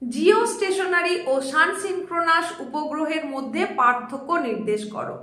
Jio stationery ও সান synchronous উপগ্রহের মধ্যে পার্থক্য নির্দেশ করো।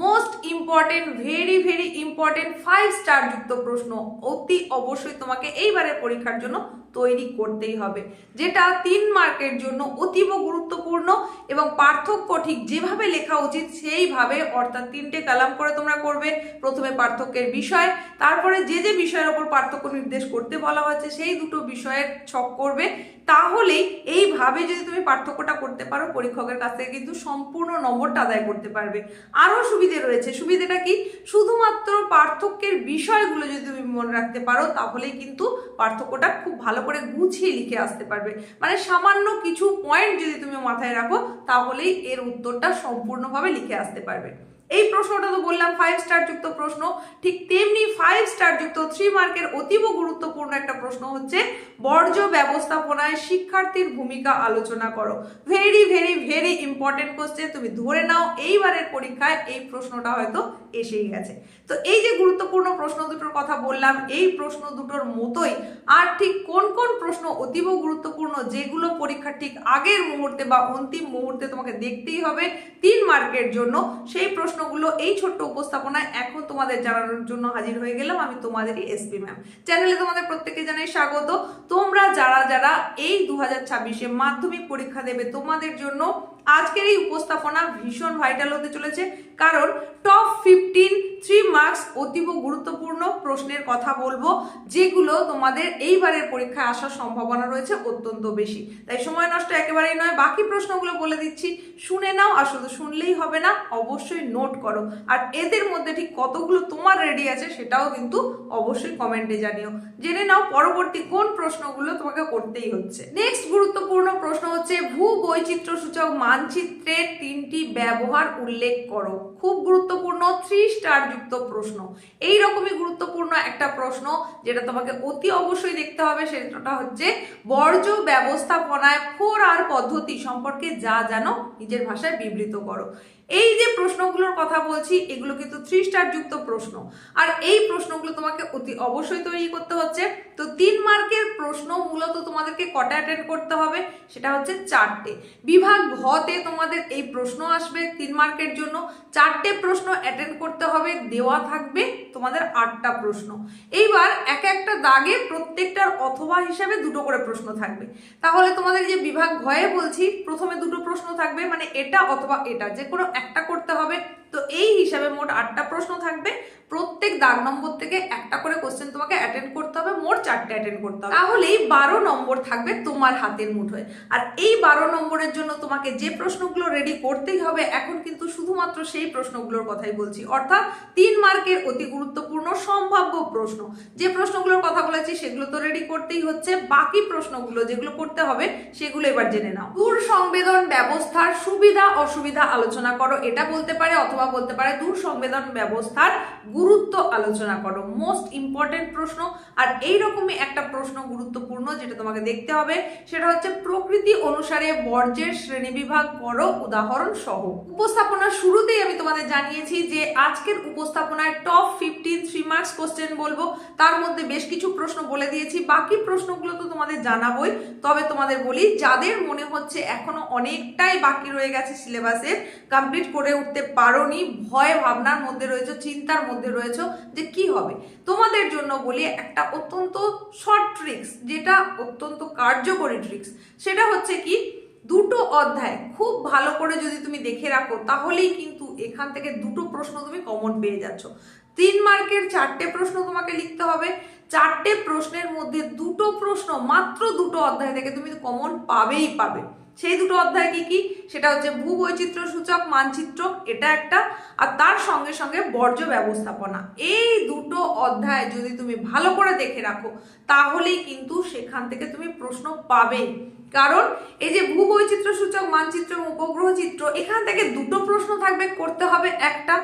Most important, very very important 5 star যুক্ত প্রশ্ন অতি অবশ্যই তোমাকে এইবারের পরীক্ষার জন্য তৈরি করতেই হবে, যেটা 3 মার্কের জন্য অতীব গুরুত্বপূর্ণ এবং পার্থক্য ঠিক যেভাবে লেখা উচিত সেইভাবে, অর্থাৎ 3টে কলাম করে তোমরা করবে। প্রথমে পার্থক্যের বিষয়, তারপরে যে যে বিষয়ের ওপর পার্থক্য নির্দেশ করতে বলা হয়েছে সেই দুটো বিষয়ের ছক করবে। তাহলেই এইভাবে যদি তুমি পার্থক্যটা করতে পারো, পরীক্ষকের কাছ থেকে কিন্তু সম্পূর্ণ নম্বরটা আদায় করতে পারবে। আরও সুবিধে রয়েছে। সুবিধাটা কি? শুধুমাত্র পার্থক্যের বিষয়গুলো যদি তুমি মনে রাখতে পারো তাহলেই কিন্তু পার্থক্যটা খুব ভালো করে গুছিয়ে লিখে আসতে পারবে। মানে সামান্য কিছু পয়েন্ট যদি তুমি মাথায় রাখো তাহলেই এর উত্তরটা সম্পূর্ণভাবে লিখে আসতে পারবে। এই প্রশ্নটা তো বললাম 5 স্টার যুক্ত প্রশ্ন, ঠিক তেমনি 5 স্টার যুক্ত 3 মার্কের অতীব গুরুত্বপূর্ণ একটা প্রশ্ন হচ্ছে বর্জ্য ব্যবস্থাপনায় শিক্ষার্থীর ভূমিকা আলোচনা করো। Very very very important question. তুমি ধরে নাও এইবারের পরীক্ষায় এই প্রশ্নটা হয়তো এসেই গেছে। তো এই যে গুরুত্বপূর্ণ প্রশ্ন দুটোর কথা বললাম, এই প্রশ্ন দুটোর মতোই আর ঠিক কোন কোন প্রশ্ন অতীব গুরুত্বপূর্ণ যেগুলো পরীক্ষার ঠিক আগের মুহূর্তে বা অন্তিম মুহূর্তে তোমাকে দেখতেই হবে 3 মার্কের জন্য, সেই প্রশ্নগুলো এই ছোট্ট উপস্থাপনায় এখন তোমাদের জানানোর জন্য হাজির হয়ে গেলাম আমি, তোমাদেরই এসপি ম্যাম। চ্যানেলে তোমাদের প্রত্যেককে জানাই স্বাগত। তোমরা যারা যারা এই 2026-এ মাধ্যমিক পরীক্ষা দেবে তোমাদের জন্য আজকের এই উপস্থাপনা ভীষণ ভাইটাল হতে চলেছে, কারণ টপ 15 3 মার্কস অতীব গুরুত্বপূর্ণ প্রশ্নের কথা বলবো, যেগুলো তোমাদের এইবারের পরীক্ষায় আসার সম্ভাবনা রয়েছে অত্যন্ত বেশি। তাই সময় নষ্ট একেবারেই নয়, বাকি প্রশ্নগুলো বলে দিচ্ছি, শুনে নাও। আর শুধু শুনলেই হবে না, অবশ্যই নোট করো। আর এদের মধ্যে ঠিক কতগুলো তোমার রেডি আছে সেটাও কিন্তু অবশ্যই কমেন্টে জানিও। জেনে নাও পরবর্তী কোন প্রশ্নগুলো তোমাকে করতেই হচ্ছে। নেক্সট গুরুত্বপূর্ণ প্রশ্ন হচ্ছে ভূ বৈচিত্র্য সূচক মানচিত্রের 3টি ব্যবহার উল্লেখ করো। খুব গুরুত্বপূর্ণ 3 স্টার যুক্ত প্রশ্ন। এই রকমই গুরুত্বপূর্ণ একটা প্রশ্ন যেটা তোমাকে অতি অবশ্যই দেখতে হবে, সেটা হচ্ছে বর্জ্য ব্যবস্থাপনায় 4R পদ্ধতি সম্পর্কে যা জানো নিজের ভাষায় বিবৃত করো। এই যে প্রশ্নগুলোর কথা বলছি এগুলো কিন্তু 3 স্টার যুক্ত প্রশ্ন, আর এই প্রশ্নগুলো তোমাকে অতি অবশ্যই তৈরি করতে হচ্ছে। তো 3 মার্কের প্রশ্ন মূলত তোমাদেরকে কটা অ্যাটেন্ড করতে হবে? সেটা হচ্ছে 4টে। বিভাগ ঘতে তোমাদের এই প্রশ্ন আসবে 3 মার্কের জন্য, 4টে প্রশ্ন অ্যাটেন্ড করতে হবে, দেওয়া থাকবে তোমাদের 8টা প্রশ্ন। এইবার এক একটা দাগে প্রত্যেকটার অথবা হিসাবে 2টো করে প্রশ্ন থাকবে। তাহলে তোমাদের যে বিভাগ ঘয়ে বলছি প্রথমে 2টো প্রশ্ন থাকবে, মানে এটা অথবা এটা যে কোনো একটা করতে হবে। তো এই হিসাবে মোট 8টা প্রশ্ন থাকবে, প্রত্যেক দাগ নম্বর থেকে একটা করে কোশ্চেন তোমাকে অ্যাটেন্ড করতে হবে, মোট 4টে অ্যাটেন্ড করতে হবে। তাহলেই 12 নম্বর থাকবে তোমার হাতের মুঠোয়। আর এই 12 নম্বরের জন্য তোমাকে যে প্রশ্নগুলো রেডি করতেই হবে, এখন কিন্তু শুধুমাত্র সেই প্রশ্নগুলোর কথাই বলছি, অর্থাৎ 3 মার্কের অতি গুরুত্বপূর্ণ সম্ভাব্য প্রশ্ন। যে প্রশ্নগুলোর কথা বলেছি সেগুলো তো রেডি করতেই হচ্ছে, বাকি প্রশ্নগুলো যেগুলো করতে হবে সেগুলো এবার জেনে নাও। দূর সংবেদন ব্যবস্থার সুবিধা অসুবিধা আলোচনা করো, এটা বলতে পারে, অথবা বলতে পারে দূর সংবেদন ব্যবস্থার গুরুত্ব আলোচনা করো। মোস্ট ইম্পর্টেন্ট প্রশ্ন। আর এইরকমই একটা প্রশ্ন গুরুত্বপূর্ণ যেটা তোমাকে দেখতে হবে, সেটা হচ্ছে প্রকৃতি অনুসারে বর্জ্যের শ্রেণীবিভাগ করো উদাহরণ সহ। উপস্থাপনার শুরুতেই আমি তোমাদের জানিয়েছি যে আজকের উপস্থাপনায় টপ 15 3 মার্কস কোশ্চেন বলবো, তার মধ্যে বেশ কিছু প্রশ্ন বলে দিয়েছি, বাকি প্রশ্নগুলো তো তোমাদের জানাবোই। তবে তোমাদের বলি, যাদের মনে হচ্ছে এখনো অনেকটাই বাকি রয়ে গেছে সিলেবাসের, কমপ্লিট করে উঠতে পারোনি, ভয় ভাবনার মধ্যে রয়েছে, চিন্তার মধ্যে রয়েছে যে কি হবে, তোমাদের জন্য বলি একটা অত্যন্ত শর্ট ট্রিক্স, যেটা অত্যন্ত কার্যকরী ট্রিক্স। সেটা হচ্ছে কি, 2টো অধ্যায় খুব ভালো করে যদি তুমি দেখে রাখো তাহলেই কিন্তু এখান থেকে 2টো প্রশ্ন তুমি কমন পেয়ে যাচ্ছ। 3 মার্কের 4টে প্রশ্ন তোমাকে লিখতে হবে, 4টে প্রশ্নের মধ্যে 2টো প্রশ্ন মাত্র 2টো অধ্যায় থেকে তুমি কমন পাবেই পাবে। সেই 2টো অধ্যায় কি কি? সেটা হচ্ছে ভূবৈচিত্র্য সূচক মানচিত্র, এটা একটা, আর তার সঙ্গে সঙ্গে বর্জ্য ব্যবস্থাপনা। এই 2টো অধ্যায় যদি তুমি ভালো করে দেখে রাখো তাহলেই কিন্তু সেখান থেকে তুমি প্রশ্ন পাবে। কারণ এই যে ভূবৈচিত্র্য সূচক মানচিত্র এবং উপগ্রহ চিত্র, এখান থেকে 2টো প্রশ্ন থাকবে, করতে হবে একটা।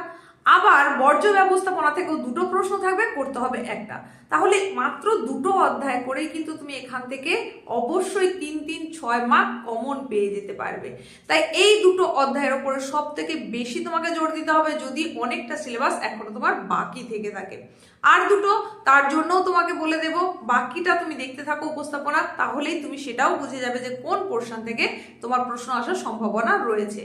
আবার বর্জ্য ব্যবস্থাপনা থেকেও দুটো প্রশ্ন থাকবে, করতে হবে একটা। তাহলে মাত্র দুটো অধ্যায় করেই কিন্তু তুমি এখান থেকে অবশ্যই 3-3-6 মার্ক কমন পেয়ে যেতে পারবে। তাই এই দুটো অধ্যায়ের ওপরে সব থেকে বেশি তোমাকে জোর দিতে হবে, যদি অনেকটা সিলেবাস এখনো তোমার বাকি থেকে থাকে। আর দুটো তার জন্যও তোমাকে বলে দেব, বাকিটা তুমি দেখতে থাকো উপস্থাপনা, তাহলেই তুমি সেটাও বুঝে যাবে যে কোন পোর্শন থেকে তোমার প্রশ্ন আসার সম্ভাবনা রয়েছে।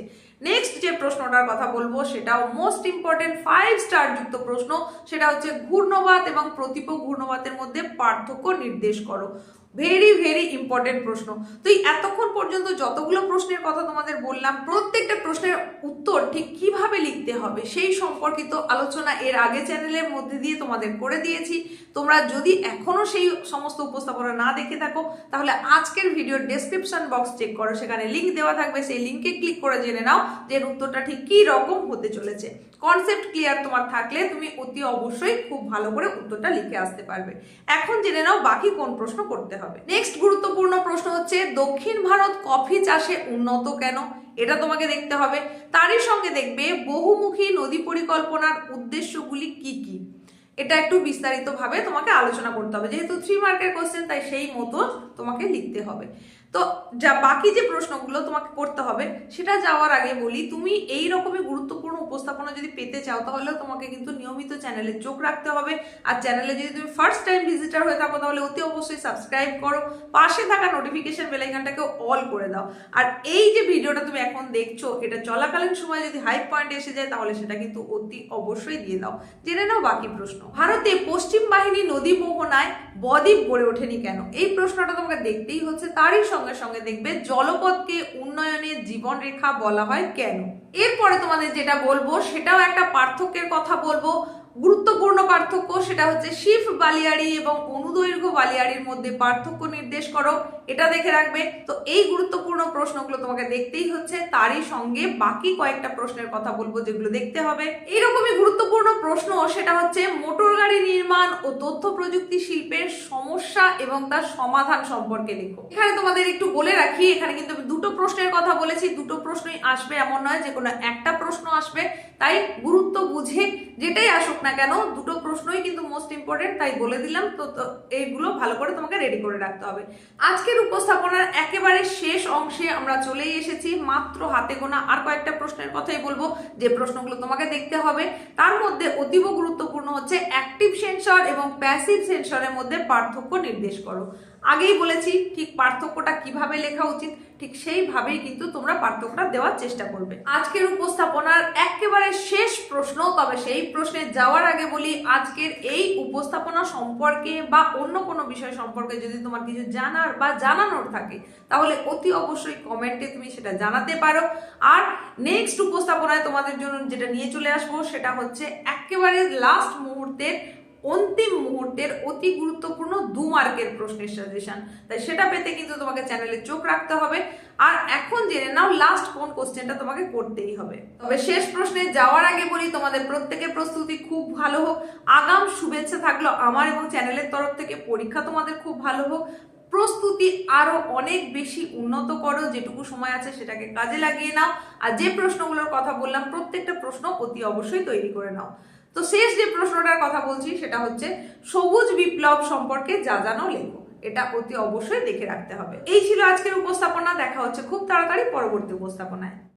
নেক্সট যে প্রশ্নটার কথা বলবো সেটাও মোস্ট ইম্পর্টেন্ট 5 স্টার যুক্ত প্রশ্ন, সেটা হচ্ছে ঘূর্ণবাত এবং প্রতিপ ঘূর্ণবাতের মধ্যে পার্থক্য নির্দেশ করো। ভেরি ভেরি ইম্পর্টেন্ট প্রশ্ন। তো এই এতক্ষণ পর্যন্ত যতগুলো প্রশ্নের কথা তোমাদের বললাম, প্রত্যেকটা প্রশ্নের উত্তর ঠিক কিভাবে লিখতে হবে সেই সম্পর্কিত আলোচনা এর আগে চ্যানেলের মধ্যে দিয়ে তোমাদের করে দিয়েছি। তোমরা যদি এখনো সেই সমস্ত উপস্থাপনা না দেখে থাকো, তাহলে আজকের ভিডিওর ডেসক্রিপশন বক্স চেক করো, সেখানে লিঙ্ক দেওয়া থাকবে, সেই লিঙ্কে ক্লিক করে জেনে নাও যে উত্তরটা ঠিক কি রকম হতে চলেছে। কনসেপ্ট ক্লিয়ার তোমার থাকলে তুমি অতি অবশ্যই খুব ভালো করে উত্তরটা লিখে আসতে পারবে। এখন জেনে নাও বাকি কোন প্রশ্ন করতে হবে। নেক্সট গুরুত্বপূর্ণ প্রশ্ন হচ্ছে দক্ষিণ ভারত কফি চাষে উন্নত কেন, এটা তোমাকে দেখতে হবে। তারই সঙ্গে দেখবে বহুমুখী নদী পরিকল্পনার উদ্দেশ্যগুলি কি কি, এটা একটু বিস্তারিতভাবে তোমাকে আলোচনা করতে হবে। যেহেতু 3 মার্কের কোশ্চেন, তাই সেই মতো তোমাকে লিখতে হবে। তো যা বাকি যে প্রশ্নগুলো তোমাকে করতে হবে সেটা যাওয়ার আগে বলি, তুমি এই রকমই গুরুত্বপূর্ণ উপস্থাপনা যদি পেতে চাও, তাহলে তোমাকে কিন্তু নিয়মিত চ্যানেলে চোখ রাখতে হবে। আর চ্যানেলে যদি তুমি ফার্স্ট টাইম ভিজিটার হয়ে থাকো, তাহলে অতি অবশ্যই সাবস্ক্রাইব করো, পাশে থাকা নোটিফিকেশন বেল আইকনটাকে অল করে দাও। আর এই যে ভিডিওটা তুমি এখন দেখছো, এটা চলাকালীন সময় যদি হাই পয়েন্ট এসে যায়, তাহলে সেটা কিন্তু অতি অবশ্যই দিয়ে দাও। জেনে নাও বাকি প্রশ্ন। ভারতে পশ্চিম বাহিনী নদী মোহনায় বদ্বীপ গড়ে ওঠেনি কেন, এই প্রশ্নটা তোমাকে দেখতেই হচ্ছে। তারই সঙ্গে সঙ্গে দেখবে জলপথকে উন্নয়নের জীবন রেখা বলা হয় কেন। এরপরে তোমাদের যেটা বলবো সেটাও একটা পার্থক্যের কথা বলবো, গুরুত্বপূর্ণ পার্থক্য, সেটা হচ্ছে শিফ বালিয়াড়ি এবং অনুদৈর্ঘ্য বালিয়াড়ির মধ্যে পার্থক্য নির্দেশ করো, এটা দেখে রাখবে। তো এই গুরুত্বপূর্ণ প্রশ্নগুলো তোমাকে দেখতেই হচ্ছে। তারই সঙ্গে বাকি কয়েকটা প্রশ্নের কথা বলবো যেগুলো দেখতে হবে। এইরকমই গুরুত্বপূর্ণ প্রশ্ন, সেটা হচ্ছে মোটর গাড়ি নির্মাণ ও তথ্য প্রযুক্তি শিল্পের সমস্যা এবং তার সমাধান সম্পর্কে লেখো। এখানে তোমাদের একটু বলে রাখি, এখানে কিন্তু দুটো প্রশ্নের কথা বলেছি, দুটো প্রশ্নই আসবে এমন নয় যে কোনো একটা প্রশ্ন আসবে। তাই গুরুত্ব বুঝে যেটাই আসুক না কেন, দুটো প্রশ্নই কিন্তু মোস্ট ইম্পর্টেন্ট, তাই বলে দিলাম। তো এইগুলো ভালো করে তোমাকে রেডি করে রাখতে হবে। আজকের উপস্থাপনার একেবারে শেষ অংশে আমরা চলেই এসেছি, মাত্র হাতে গোনা আর কয়েকটা প্রশ্নের কথাই বলবো যে প্রশ্নগুলো তোমাকে দেখতে হবে। তার মধ্যে অতীব গুরুত্বপূর্ণ হচ্ছে অ্যাক্টিভ সেন্সর এবং প্যাসিভ সেন্সরের মধ্যে পার্থক্য নির্দেশ করো। আগেই বলেছি ঠিক পার্থক্যটা কিভাবে লেখা উচিত, ঠিক সেইভাবেই কিন্তু তোমরা পার্থক্যটা দেওয়ার চেষ্টা করবে। আজকের উপস্থাপনার একেবারে শেষ প্রশ্ন, তবে সেই প্রশ্নে যাওয়ার আগে বলি, আজকের এই উপস্থাপনা সম্পর্কে বা অন্য কোনো বিষয় সম্পর্কে যদি তোমার কিছু জানার বা জানানোর থাকে, তাহলে অতি অবশ্যই কমেন্টে তুমি সেটা জানাতে পারো। আর নেক্সট উপস্থাপনায় তোমাদের জন্য যেটা নিয়ে চলে আসবো সেটা হচ্ছে একেবারে লাস্ট মুহূর্তের অন্তিম মুহূর্তের অতি গুরুত্বপূর্ণ 2 মার্কের প্রশ্নের সাজেশন। তাই সেটা পেতে কিন্তু তোমাকে চ্যানেলে চোখ রাখতে হবে। আর এখন জেনে নাও লাস্ট কোন কোশ্চেনটা তোমাকে করতেই হবে। তবে শেষ প্রশ্নে যাওয়ার আগে বলি, তোমাদের প্রত্যেকের প্রস্তুতি খুব ভালো হোক। আগাম শুভেচ্ছা থাকলো আমার এবং চ্যানেলের তরফ থেকে। পরীক্ষা তোমাদের খুব ভালো হোক, প্রস্তুতি আরো অনেক বেশি উন্নত করো, যেটুকু সময় আছে সেটাকে কাজে লাগিয়ে নাও। আর যে প্রশ্নগুলোর কথা বললাম, প্রত্যেকটা প্রশ্ন অতি অবশ্যই তৈরি করে নাও। তো শেষ যে প্রশ্নটার কথা বলছি সেটা হচ্ছে সবুজ বিপ্লব সম্পর্কে যা জানো লেখো, এটা অতি অবশ্যই দেখে রাখতে হবে। এই ছিল আজকের উপস্থাপনা। দেখা হচ্ছে খুব তাড়াতাড়ি পরবর্তী উপস্থাপনায়।